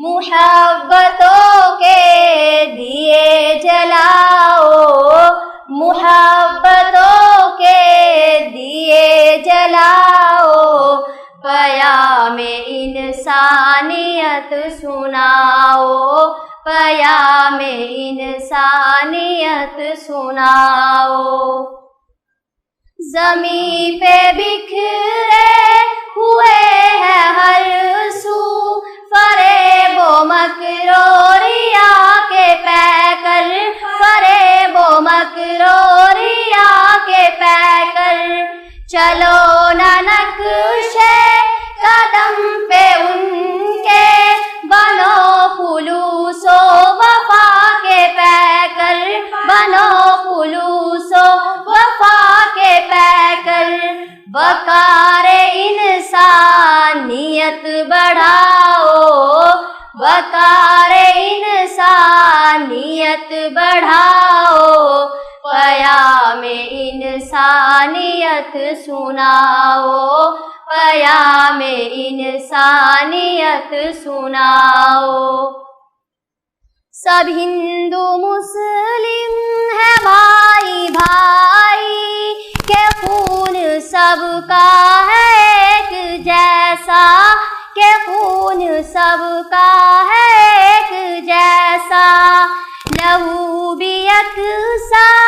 محبتوں کے دیے جلاؤ، محبتوں کے دیے جلاؤ، پیام انسانیت سناؤ، پیام انسانیت سناؤ۔ زمین پہ بکھرے ہوئے ہیں ہر سو فریب و مکر و ریا کے پیکر، فریب و مکر و ریا کے پیکر، چلو نہ نقشے قدم پہ ان کے، بنو خلوص و وفا کے پیکر، بنو خلوص و وفا کے پیکر، وقار انسانیت بڑھاؤ، وقار انسانیت بڑھاؤ، پیام انسانیت سناؤ، پیام انسانیت سناؤ۔ سب ہندو مسلم ہے بھائی بھائی، کہ خون سب کا ہے ایک جیسا، کہ خون سب کا ہے ایک جیسا، لہو بھی یکساں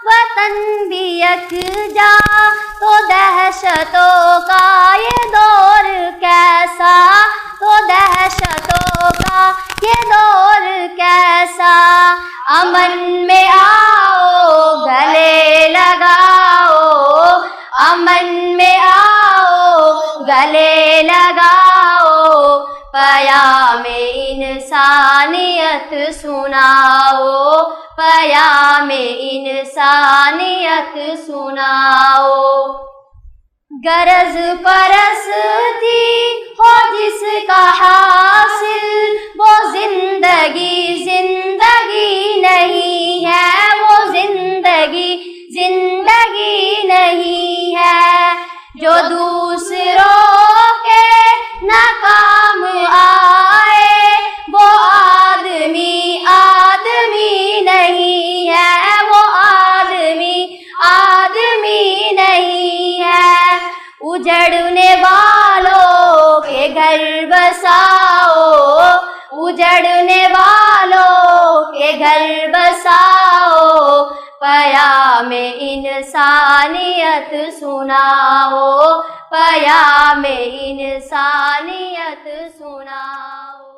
وطن بھی یکجا، تو دہشتوں کا یہ دور کیسا، تو دہشتوں کا یہ دور کیسا، امن میں آؤ گلے لگاؤ، امن میں آؤ گلے لگاؤ، پیام انسانیت سناؤ، پیام انسانیت سناؤ۔ غرض پرستی ہو جس کا حاصل، وہ زندگی زندگی نہیں ہے، وہ زندگی زندگی نہیں ہے، جو دوسروں کے ناکام آئے وہ آدمی آدمی نہیں ہے، وہ آدمی آدمی نہیں ہے، اجڑنے والوں کے گھر بساؤ، اجڑنے والوں کے گھر بساؤ، پیام انسانیت سناؤ، پیام انسانیت سناؤ۔